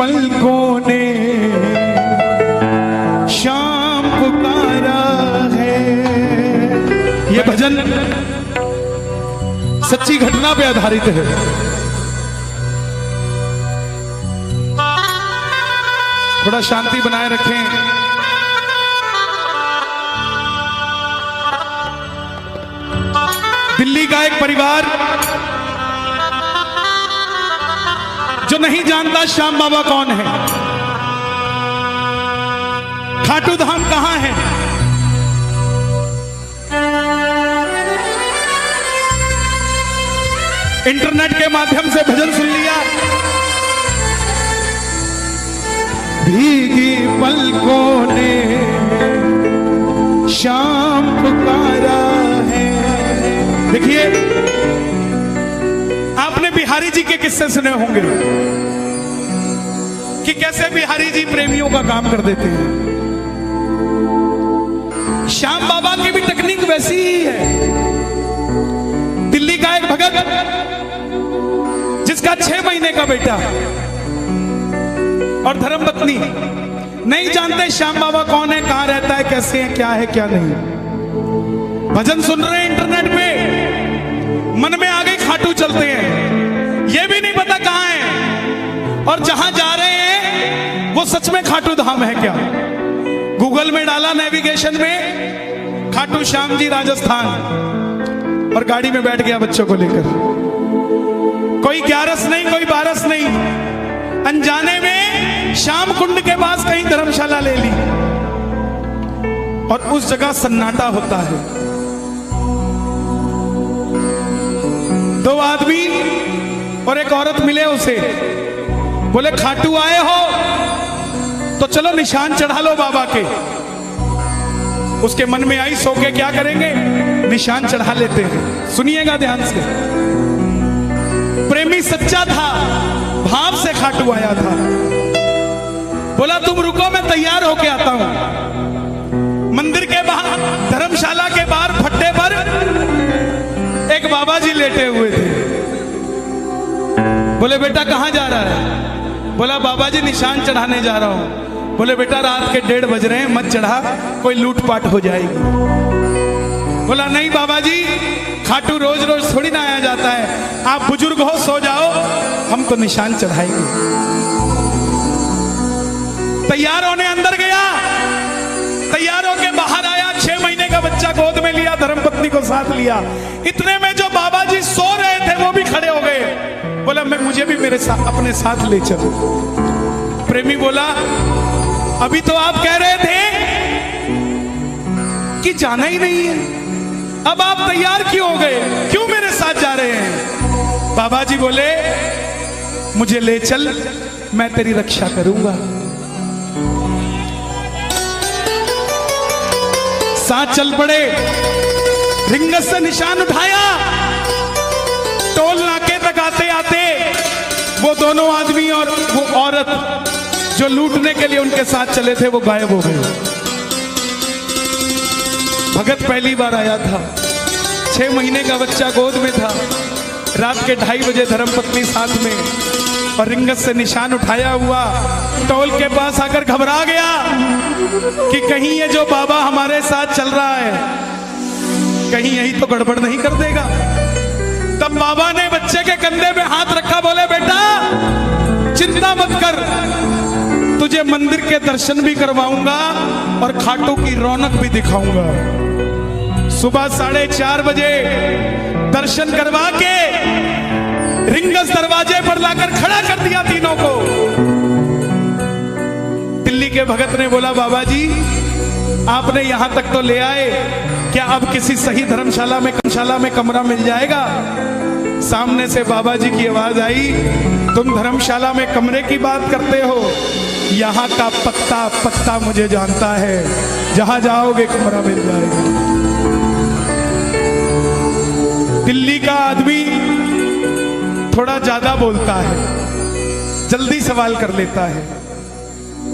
पलकों ने शाम पुकारा है। ये भजन सच्ची घटना पे आधारित है। थोड़ा शांति बनाए रखें। दिल्ली का एक परिवार जो नहीं जानता श्याम बाबा कौन है, खाटू धाम कहां है, इंटरनेट के माध्यम से भजन सुन लिया। भीगी पलकों ने शाम पुकारा है। देखिए, आपने बिहारी जी के किस्से सुने होंगे कि कैसे बिहारी जी प्रेमियों का काम कर देते हैं। श्याम बाबा की भी तकनीक वैसी ही है। दिल्ली का एक भगत जिसका 6 महीने का बेटा और धर्मपत्नी नहीं जानते श्याम बाबा कौन है, कहां रहता है, कैसे है, क्या नहीं। भजन सुन रहे हैं इंटरनेट पे, मन में आ गई खाटू चलते हैं, ये भी नहीं पता कहां है और जहां जा रहे हैं वो सच में खाटू धाम है क्या। गूगल में डाला नेविगेशन में खाटू श्याम जी राजस्थान, और गाड़ी में बैठ गया बच्चों को लेकर। कोई 11 नहीं, कोई 12 नहीं, अनजाने में श्याम कुंड के पास कहीं धर्मशाला ले ली और उस जगह सन्नाटा होता है। 2 आदमी और एक औरत मिले उसे, बोले खाटू आए हो तो चलो निशान चढ़ा लो बाबा के। उसके मन में आई, सो के क्या करेंगे, निशान चढ़ा लेते हैं। सुनिएगा ध्यान से। प्रेमी सच्चा था, भाव से खाटू आया था। बोला तुम रुको, मैं तैयार होके आता हूं। मंदिर के बाहर, धर्मशाला के बाहर फट्टे पर एक बाबा जी लेटे हुए थे। बोले बेटा कहां जा रहा है? बोला बाबा जी निशान चढ़ाने जा रहा हूं। बोले बेटा रात के 1:30 बज रहे हैं, मत चढ़ा, कोई लूटपाट हो जाएगी। बोला नहीं बाबा जी, खाटू रोज रोज थोड़ी ना आया जाता है, आप बुजुर्ग हो, सो जाओ, हम तो निशान चढ़ाएंगे। तैयार होने अंदर गया, तैयार होके बाहर आया, 6 महीने का बच्चा गोद में लिया, धर्मपत्नी को साथ लिया। इतने में जो बाबा जी सो रहे थे वो भी खड़े हो गए। बोला मैं, मुझे भी मेरे साथ, अपने साथ ले चलो। प्रेमी बोला अभी तो आप कह रहे थे कि जाना ही नहीं है, अब आप तैयार क्यों हो गए, क्यों मेरे साथ जा रहे हैं? बाबा जी बोले मुझे ले चल, मैं तेरी रक्षा करूंगा। साथ चल पड़े, रिंगत से निशान उठाया। टोल नाके तक आते आते वो दोनों आदमी और वो औरत जो लूटने के लिए उनके साथ चले थे वो गायब हो गए। भगत पहली बार आया था, 6 महीने का बच्चा गोद में था, रात के 2:30 बजे धर्मपत्नी साथ में, और रिंगत से निशान उठाया हुआ टोल के पास आकर घबरा गया कि कहीं ये जो बाबा हमारे साथ चल रहा है कहीं यही तो गड़बड़ नहीं कर देगा। तब बाबा ने बच्चे के कंधे पे हाथ रखा, बोले बेटा चिंता मत कर, तुझे मंदिर के दर्शन भी करवाऊंगा और खाटू की रौनक भी दिखाऊंगा। सुबह 4:30 बजे दर्शन करवा के रिंगस दरवाजे पर लाकर खड़ा कर दिया तीनों को। दिल्ली के भगत ने बोला बाबा जी आपने यहां तक तो ले आए, क्या अब किसी सही धर्मशाला में कमरा मिल जाएगा? सामने से बाबा जी की आवाज आई, तुम धर्मशाला में कमरे की बात करते हो, यहाँ का पत्ता पत्ता मुझे जानता है, जहां जाओगे कमरा मिल जाएगा। दिल्ली का आदमी थोड़ा ज्यादा बोलता है, जल्दी सवाल कर लेता है।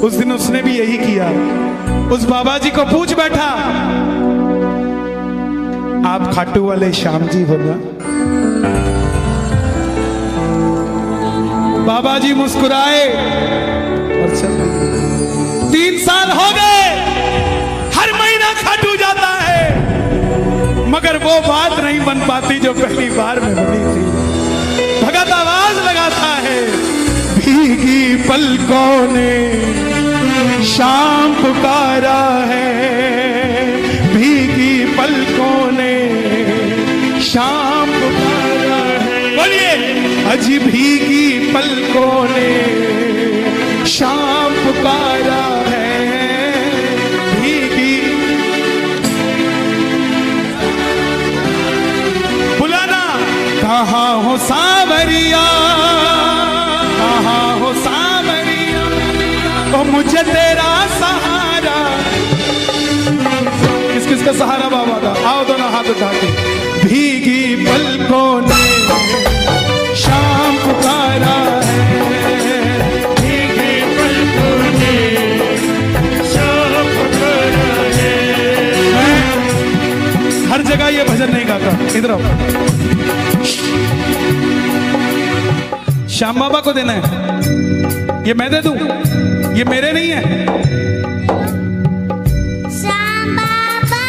उस दिन उसने भी यही किया, उस बाबा जी को पूछ बैठा, आप खाटू वाले श्याम जी हो ना? बाबा जी मुस्कुराए और चल गए। 3 साल हो गए, हर महीना खाटू जाता है, मगर वो बात नहीं बन पाती जो पहली बार में बनी थी। भगत आवाज लगाता है, भीगी पलकों ने शाम पुकारा है, भीगी पलकों ने शाम पुकारा है। बोलिए, अजी भीगी पलकों ने शाम पुकारा है, भीगी। बुलाना, कहाँ हो सांवरिया, कहाँ हो सांवरिया, ओ मुझे तेरा सहारा। किस किस का सहारा बाबा का? आओ दोनों हाथ उठा के। भीगी पलकों ने शाम पुकारा है, भीगी पलकों ने शाम पुकारा है। मैं हर जगह ये भजन नहीं गाता, इधर आओ। श्याम बाबा को देना है, ये मैं दे दूं, ये मेरे नहीं है। श्याम बाबा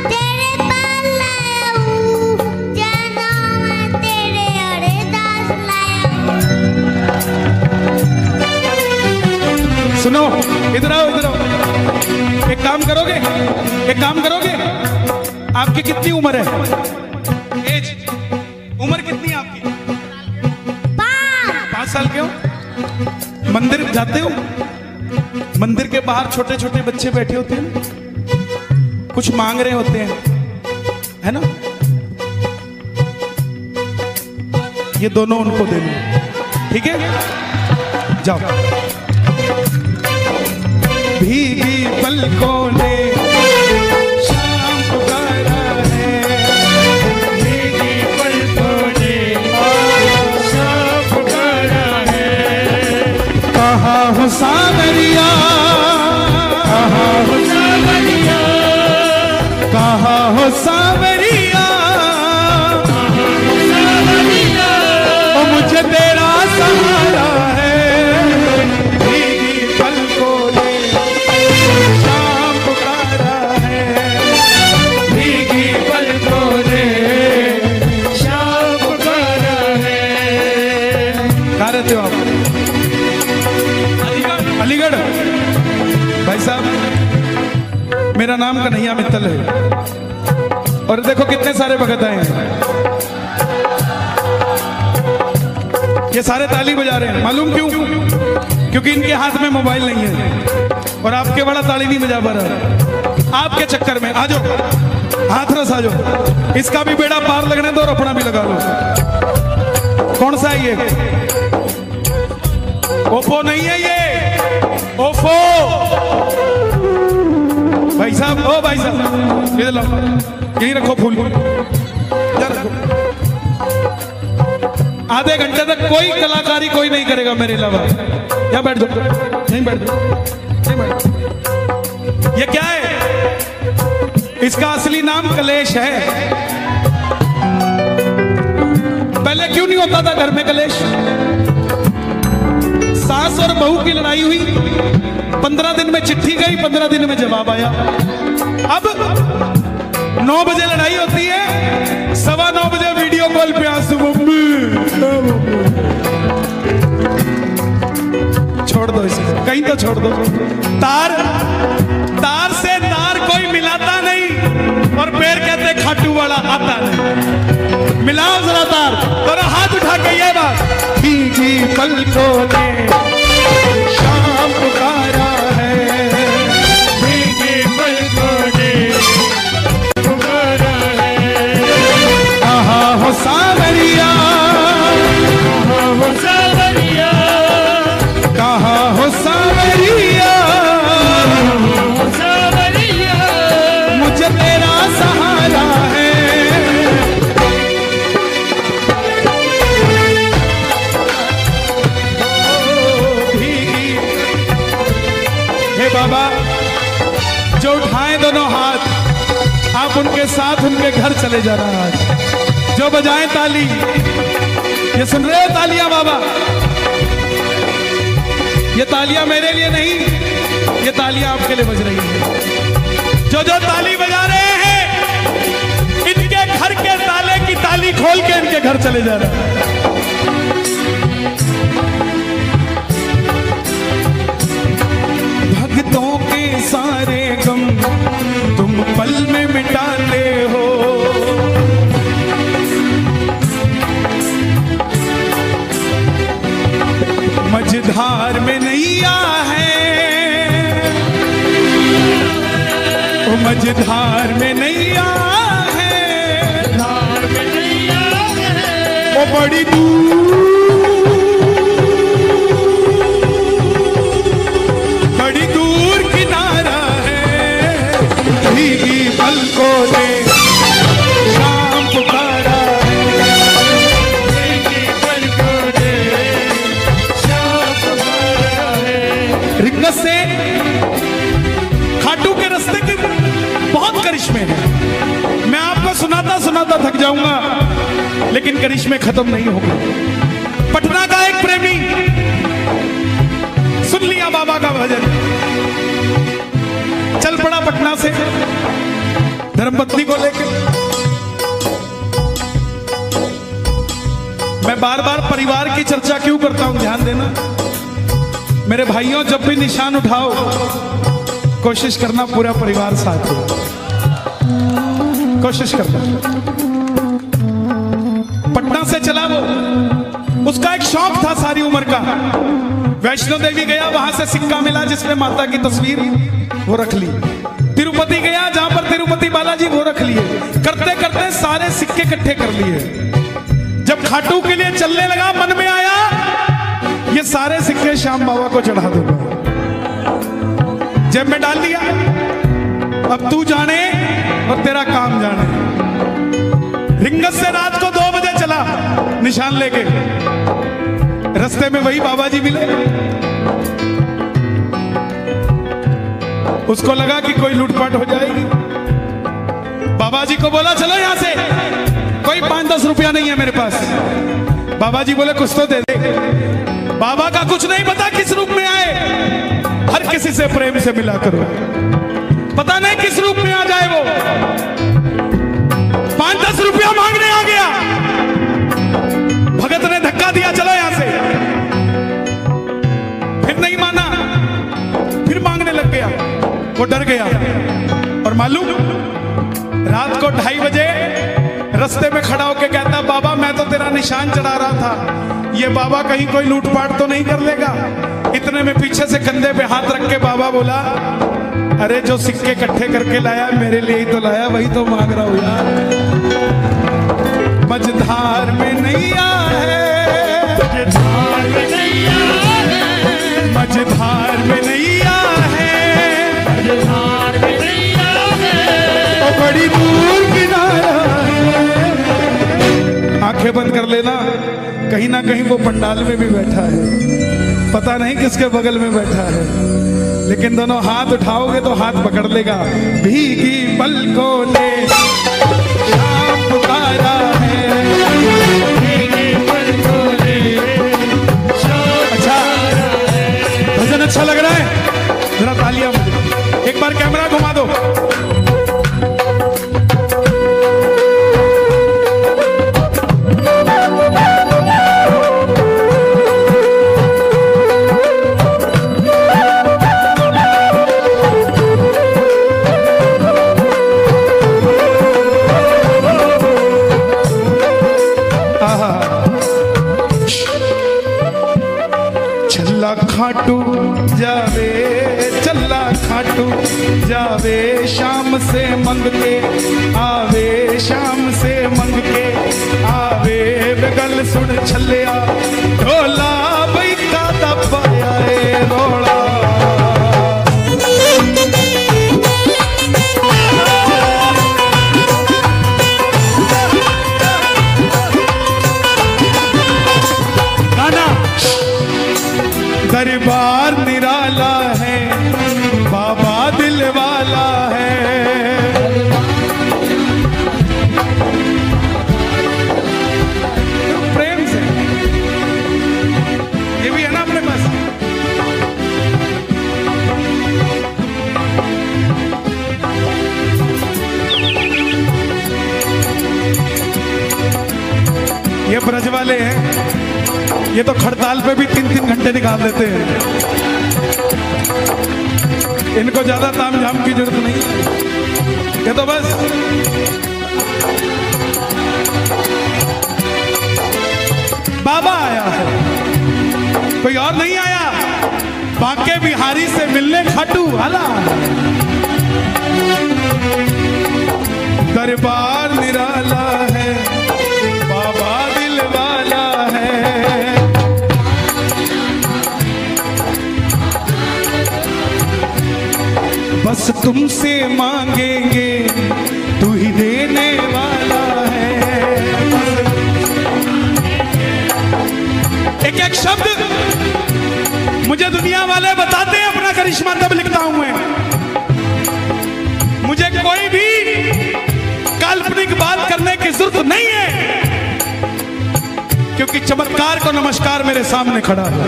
तेरे पास लाया हूँ, जाना मैं तेरे अरदास लाया हूँ। सुनो, इधर आओ, इधर आओ। एक काम करोगे, एक काम करोगे? आपकी कितनी उम्र है? एज, उम्र कितनी है आपकी? 5 साल के हो? मंदिर जाते हो? मंदिर के बाहर छोटे छोटे बच्चे बैठे होते हैं, कुछ मांग रहे होते हैं, है ना? ये दोनों उनको देना, ठीक है? जाओ। भीगी पलकों ने शाम पुकारा है, भीगी पलकों ने शाम पुकारा है। कहाँ हो सांवरिया, कहाँ हो सांवरिया, कहाँ हो सांवरिया, ओ मुझे तेरा सहारा है, भीगी पलकों ने शाम पुकारा है, भीगी पलकों ने शाम पुकारा है। कहाँ रहते हो आप? अलीगढ़। भाई साहब, मेरा नाम कन्हैया मित्तल है, और देखो कितने सारे भगत आए हैं। ये सारे ताली बजा रहे हैं, मालूम क्यों? क्योंकि इनके हाथ में मोबाइल नहीं है, और आपके बड़ा ताली नहीं बजा पा रहा। आपके चक्कर में आ जाओ, हाथरस आ जाओ, इसका भी बेड़ा पार लगने दो और अपना भी लगा लो। कौन सा है ये? ओप्पो नहीं है ये, ओप्पो। भाई साहब, ओ भाई साहब, इधर लाओ, यहीं रखो फूल, इधर रखो। आधे घंटे तक कोई कलाकारी कोई नहीं करेगा मेरे अलावा। यहाँ बैठ जाओ, नहीं बैठ जाओ, नहीं बैठ जाओ। ये क्या है? इसका असली नाम कलेश है। पहले क्यों नहीं होता था घर में कलेश? सास और बहू की लड़ाई हुई, 15 दिन में चिट्ठी गई, 15 दिन में जवाब आया। अब 9 बजे लड़ाई होती है, 9:15 बजे वीडियो कॉल पे आंसू, मम्मी। छोड़ दो इसको, कहीं तो छोड़ दो। तार से तार कोई मिलाता नहीं, और पैर कहते खाटू वाला आता नहीं। मिलाओ जरा तार, तो हाथ उठा के ये बात। भीगी पलकों ने शाम पुकारा है, भीगी पलकों ने पुकारा है। कहाँ हो सांवरिया, कहाँ हो सांवरिया, कहाँ हो सांवरिया, मुझे तेरा सहारा है। बाबा, जो उठाएं दोनों हाथ, आप उनके साथ उनके घर चले जाना। आज जो बजाएं ताली, ये सुन रहे हो तालियां बाबा? ये तालियां मेरे लिए नहीं, ये तालियां आपके लिए बज रही है। जो जो ताली बजा रहे हैं, इनके घर के ताले की ताली खोल के इनके घर चले जा रहे हैं। भक्तों के सारे गम तुम पल में मिटाते हो, मझधार में नैया है, ओ मझधार में नैया है, धार में नैया है, वो बड़ी दूर किनारा है, भीगी पलकों ने शाम पुकारा है, भीगी पलकों ने शाम पुकारा है। रिंगस से खाटू के रास्ते के बहुत करिश्मे हैं। मैं आपको सुनाता सुनाता थक जाऊंगा, लेकिन करिश्मे खत्म नहीं होंगे। पटना का एक प्रेमी सुन लिया बाबा का भजन, चल पड़ा पटना से धर्मपत्नी को लेकर। मैं बार बार परिवार की चर्चा क्यों करता हूं, ध्यान देना मेरे भाइयों। जब भी निशान उठाओ, कोशिश करना पूरा परिवार साथ हो, कोशिश करना। पटना से चला वो, उसका एक शौक था सारी उम्र का। वैष्णो देवी गया, वहां से सिक्का मिला जिसमें माता की तस्वीर, वो रख ली। तिरुपति गया, जहां पर तिरुपति बालाजी, वो रख लिए। करते करते सारे सिक्के इकट्ठे कर लिए। जब खाटू के लिए चलने लगा, मन में आया ये सारे सिक्के श्याम बाबा को चढ़ा दूंगा। जेब में डाल दिया। अब तू जाने और तेरा काम जाने। रिंगस से रात को 2 बजे चला निशान लेके। रास्ते में वही बाबा जी मिले। उसको लगा कि कोई लूटपाट हो जाएगी। बाबा जी को बोला चलो यहां से, कोई 5-10 रुपया नहीं है मेरे पास। बाबा जी बोले कुछ तो दे दे। बाबा का कुछ नहीं पता किस रूप में आए, हर किसी से प्रेम से मिला करो, पता नहीं किस रूप में आ जाए वो। 5-10 रुपया मांगने आ गया। भगत ने धक्का दिया, चलो यहां से। फिर नहीं माना, फिर मांगने लग गया। वो डर गया। और मालूम, रात को 2:30 बजे रास्ते में खड़ा होके कहता, बाबा मैं तो तेरा निशान चढ़ा रहा था, ये बाबा कहीं कोई लूटपाट तो नहीं कर लेगा। इतने में पीछे से कंधे पे हाथ रख के बाबा बोला, अरे जो सिक्के इकट्ठे करके लाया मेरे लिए ही तो लाया, वही तो मांग रहा हूं यार। मझधार में नैया है, मझधार में नैया है, मझधार में नैया है, मझधार में नैया है, तो बड़ी दूर किनारा है। आंखें बंद कर लेना, कहीं ना कहीं वो पंडाल में भी बैठा है, पता नहीं किसके बगल में बैठा है, लेकिन दोनों हाथ उठाओगे तो हाथ पकड़ लेगा। भीगी पलकों ने शाम पुकारा है, भीगी पलकों ने शाम। अच्छा, भजन अच्छा लग रहा है? जरा तालियां बजाओ। एक बार कैमरा घुमा दो। खाटू जावे, चल्ला खाटू जावे, शाम से मंग के आवे, शाम से मंग के आवे। गल सुन छलिया ढोला बई का दबाया रे रोड़ा। दरबार निराला है, बाबा दिल वाला है। प्रेम से ये ब्रज वाले हैं, ये तो खड़ताल पे भी 3-3 घंटे निकाल देते हैं। इनको ज्यादा ताम झाम की जरूरत नहीं, ये तो बस बाबा आया है, कोई और नहीं आया। बांके बिहारी से मिलने खाटू वाला, दरबार निराला है, बाबा दिल वाला है। बस तुमसे मांगेंगे, तू ही देने वाला है। एक एक शब्द मुझे दुनिया वाले बताते हैं, अपना करिश्मा तब लिखता हूं मैं। मुझे कोई भी काल्पनिक बात करने की जरूरत नहीं है, क्योंकि चमत्कार को नमस्कार मेरे सामने खड़ा है।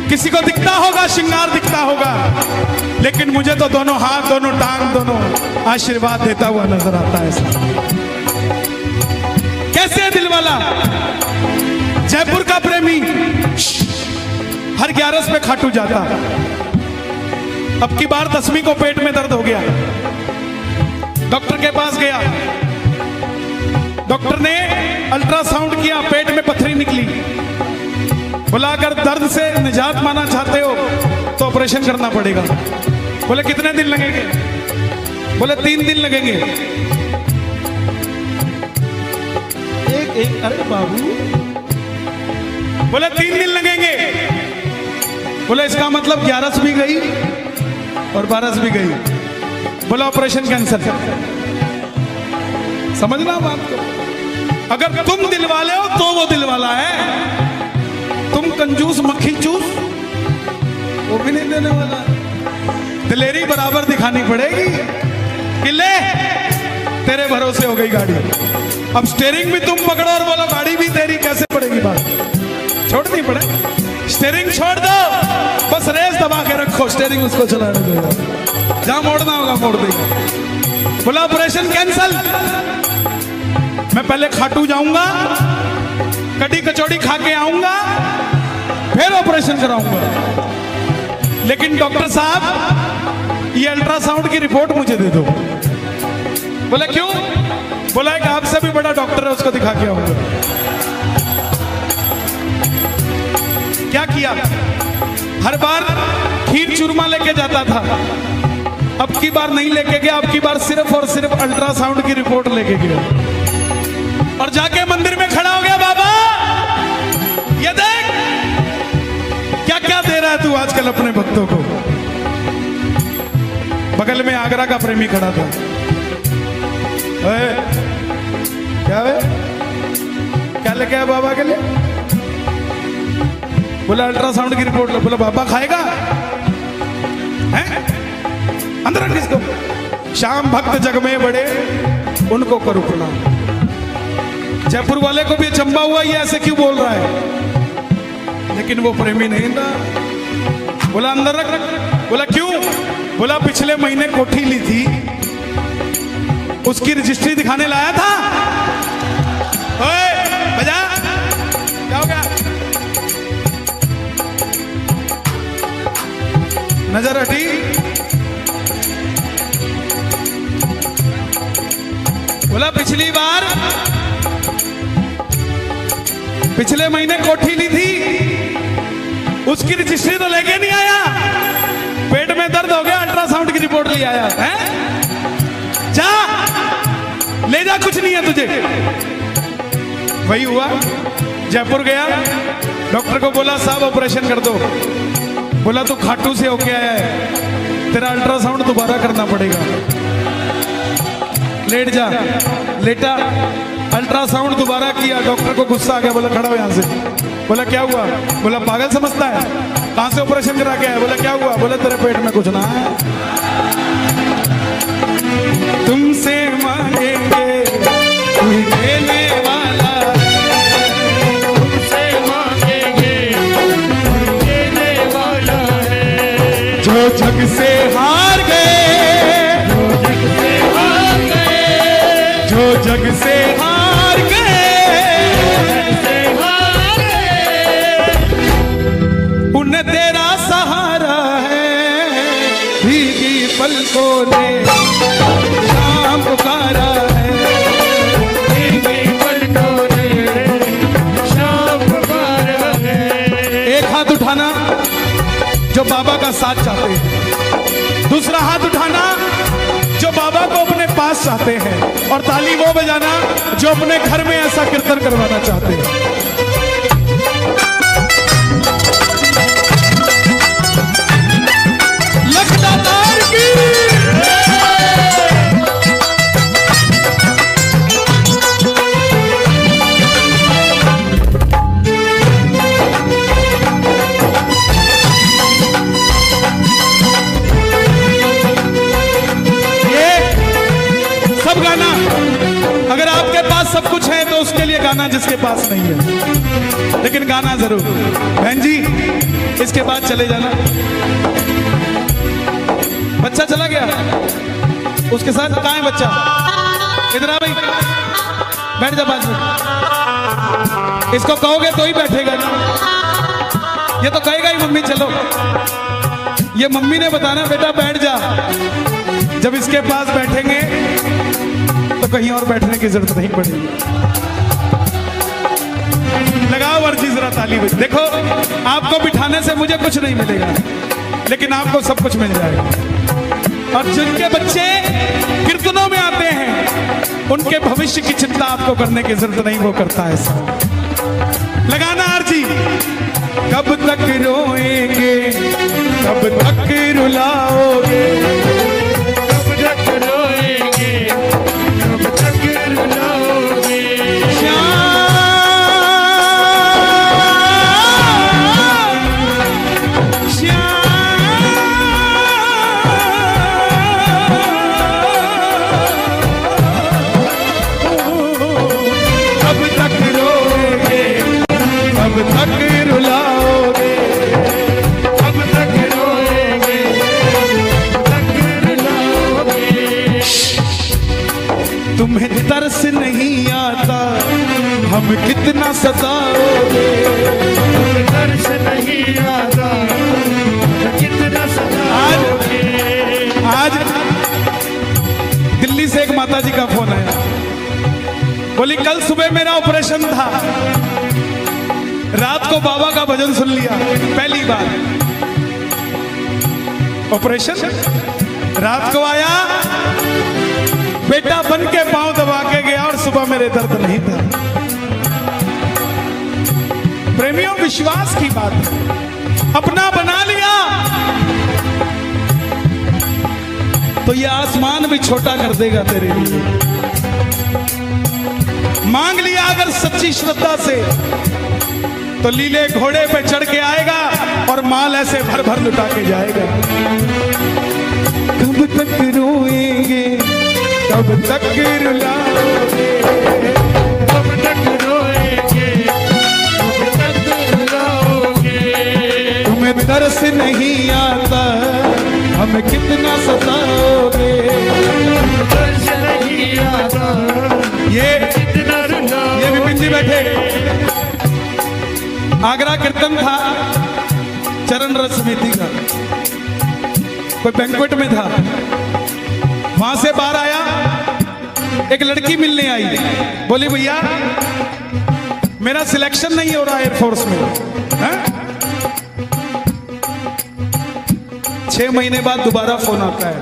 किसी को दिखता होगा, श्रृंगार दिखता होगा, लेकिन मुझे तो दोनों हाथ, दोनों टांग, दोनों आशीर्वाद देता हुआ नजर आता है। कैसे है दिल वाला? जयपुर का प्रेमी हर 11 पे खाटू जाता। अब की बार 10वीं को पेट में दर्द हो गया, डॉक्टर के पास गया। डॉक्टर ने अल्ट्रासाउंड किया, पेट में पथरी निकली। बोला अगर दर्द से निजात पाना चाहते हो तो ऑपरेशन करना पड़ेगा। बोले कितने दिन लगेंगे? बोले 3 दिन लगेंगे। एक अरे बाबू, बोले 3 दिन लगेंगे। बोले इसका मतलब 11 भी गई और 12 भी गई। बोला ऑपरेशन कैंसिल। समझना बात को, अगर तुम दिल वाले हो तो वो दिल वाला है। तुम कंजूस मक्खी चूस, वो भी नहीं देने वाला। दिलेरी बराबर दिखानी पड़ेगी कि ले तेरे भरोसे हो गई गाड़ी। अब स्टीयरिंग भी तुम पकड़ो और बोलो गाड़ी भी तेरी, कैसे पड़ेगी बात? छोड़नी पड़े, स्टीयरिंग छोड़ दो, बस रेस दबा के रखो, स्टीयरिंग उसको चलाने देगा, जहां मोड़ना होगा मोड़ देगा। बोला ऑपरेशन कैंसिल। मैं पहले खाटू जाऊंगा, कड़ी कचौड़ी खा के आऊंगा, फिर ऑपरेशन कराऊंगा। लेकिन डॉक्टर साहब ये अल्ट्रासाउंड की रिपोर्ट मुझे दे दो। बोले क्यों? बोला एक आपसे भी बड़ा डॉक्टर है, उसको दिखा के आऊंगा। क्या किया? हर बार खीर चूरमा लेके जाता था, अब की बार नहीं लेके गया। अब की बार सिर्फ और सिर्फ अल्ट्रासाउंड की रिपोर्ट लेके गया और जाके मंदिर में खड़ा हो गया। बाबा ये देख क्या क्या दे रहा है तू आजकल अपने भक्तों को। बगल में आगरा का प्रेमी खड़ा था। क्या है? क्या लेके आया बाबा के लिए? बोला अल्ट्रासाउंड की रिपोर्ट लो। बोला बाबा खाएगा? हैं? अंदर रख इसको। श्याम भक्त जग में बड़े, उनको करो प्रणाम। जयपुर वाले को भी अचंबा हुआ, ये ऐसे क्यों बोल रहा है? लेकिन वो प्रेमी नहीं था। बोला अंदर रख। बोला क्यों? बोला पिछले महीने कोठी ली थी, उसकी रजिस्ट्री दिखाने लाया था। ओए बजा, क्या हो गया? नजर हटी। बोला पिछली बार, पिछले महीने कोठी ली थी, उसकी रजिस्ट्री तो लेके नहीं आया। पेट में दर्द हो गया, अल्ट्रासाउंड की रिपोर्ट ले आया है। जा ले जा, कुछ नहीं है तुझे। वही हुआ, जयपुर गया, डॉक्टर को बोला साहब ऑपरेशन कर दो। बोला तू खाटू से होके आया है, तेरा अल्ट्रासाउंड दोबारा करना पड़ेगा। लेट जा। लेटा, अल्ट्रासाउंड दोबारा किया। डॉक्टर को गुस्सा आ गया, बोला खड़ा हो यहां से। बोला क्या हुआ? बोला पागल समझता है, कहां से ऑपरेशन करा के आया? बोला क्या हुआ? बोला तेरे पेट में कुछ ना है, तुमसे मांगेंगे तू देने वाला, तुमसे मांगेंगे तू देने वाला है। जो जग से हार गए, जो जग से हार गए, जो जग से हार को दे शाम पुकारा है। भीगी पलकों ने शाम पुकारा है। एक हाथ उठाना जो बाबा का साथ चाहते हैं, दूसरा हाथ उठाना जो बाबा को अपने पास चाहते हैं, और ताली वो बजाना जो अपने घर में ऐसा कीर्तन करवाना चाहते हैं। लखदातार की सब गाना, अगर आपके पास सब कुछ है तो उसके लिए गाना जिसके पास नहीं है, लेकिन गाना जरूर। बहन जी इसके बाद चले जाना। बच्चा चला गया, उसके साथ कहाँ है बच्चा? इधर आ भाई, बैठ जा 5 मिनट। इसको कहोगे तो ही बैठेगा ना, ये तो कहेगा ही मम्मी चलो। ये मम्मी ने बताना बेटा बैठ जा। जब इसके पास बैठेंगे तो कहीं और बैठने की जरूरत नहीं पड़ेगी। लगाओ अर्जी जरा ताली में। देखो आपको बिठाने से मुझे कुछ नहीं मिलेगा, लेकिन आपको सब कुछ मिल जाएगा। और जिनके बच्चे कीर्तनों में आते हैं उनके भविष्य की चिंता आपको करने की जरूरत नहीं, वो करता है ऐसा। लगाना अर्जी। कब तक रोएंगे, कब तक रुलाओगे, कब तक रोएंगे, कब तक रुलाओगे। कब तक रोएंगे, कब तक रुलाओगे, कब तक रोएंगे, कब तक रुलाओगे। तुम्हें तरस नहीं आता हम कितना सताओगे। तरस नहीं आता कितना सताओगे। आज दिल्ली से एक माता जी का फोन आया, बोली कल सुबह मेरा ऑपरेशन था, रात को बाबा का भजन सुन लिया पहली बार। ऑपरेशन रात को आया, बेटा बन के पांव दबा के गया और सुबह मेरे दर्द नहीं था। प्रेमियों विश्वास की बात है, अपना बना लिया तो ये आसमान भी छोटा कर देगा तेरे लिए। मांग लिया अगर सच्ची श्रद्धा से तो लीले घोड़े पे चढ़ के आएगा और माल ऐसे भर भर लुटा के जाएगा। कब तक रोएंगे, कब तक रुलाओगे, कब तक रोएंगे, कब तक रुलाओगे। तुम्हें तरस नहीं आता हमें कितना सताओगे। तरस नहीं आता ये कितना रुलाओगे। ये विपिन जी बैठे। आगरा कीर्तन था चरण रस समिति का, कोई बैंक्वेट में था, वहां से बाहर आया, एक लड़की मिलने आई, बोली भैया मेरा सिलेक्शन नहीं हो रहा एयरफोर्स में। है? 6 महीने बाद दोबारा फोन आता है,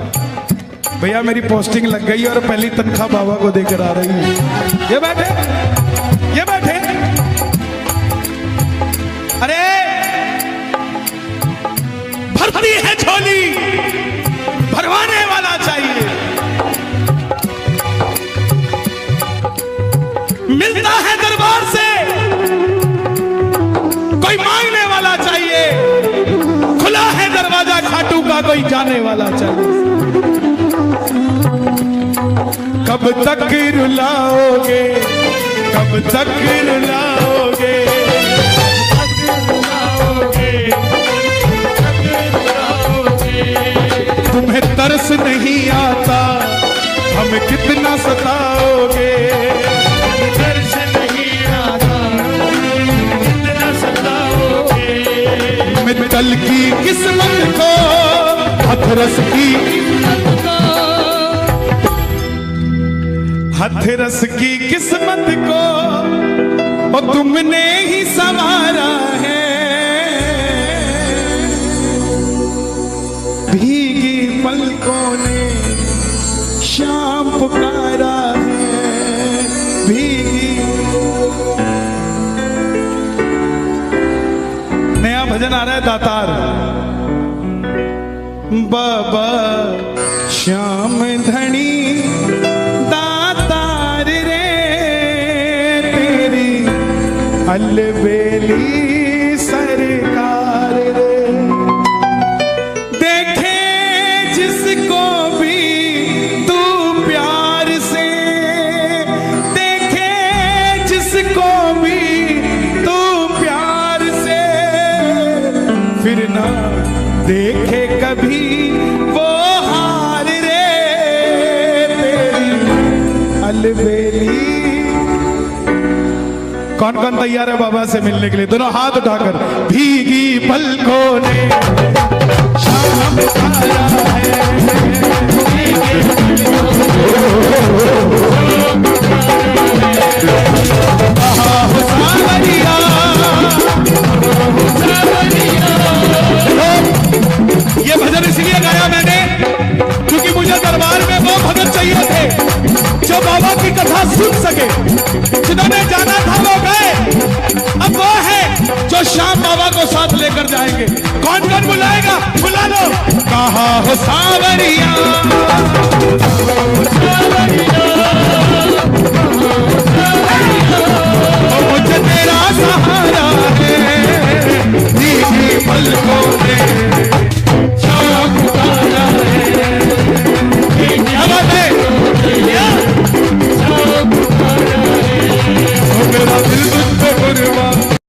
भैया मेरी पोस्टिंग लग गई और पहली तनख्वाह बाबा को देकर आ रही है। ये बैठे, ये बैठे। अरे भरती है झोली, भरवाने वाला चाहिए। मिलता है दरबार से, कोई मांगने वाला चाहिए। खुला है दरवाजा खाटू का, कोई जाने वाला चाहिए। कब तक रुलाओगे, कब तक रुलाओगे, तुम्हें तरस नहीं आता हमें कितना सताओगे। तरस नहीं आता कितना सताओगे। मित्तल की किस्मत को, हथरस की किस्मत को हथरस की किस्मत को और तुमने ही संवारा है, भीगी पलकों ने शाम पुकारा है, भीगी। नया भजन आ रहा है दातार। बाबा श्याम धनी दातार रे तेरी अलबेली सरकार रे, देखे जिसको भी तू प्यार से, देखे जिसको भी तू प्यार से, फिर ना देखे कभी वो हार रे तेरी अलबेली। कौन कौन तैयार है बाबा से मिलने के लिए? दोनों हाथ उठाकर। भीगी पलकों ने शाम आया है, ये भजन इसलिए गाया मैंने क्योंकि मुझे दरबार में वो भगत चाहिए थे जो बाबा की कथा सुन सके। जिन्होंने जाना था वो गए, अब वो है जो शाम बाबा को साथ लेकर जाएंगे। कौन कौन बुलाएगा? बुला लो। कहा हो सावरिया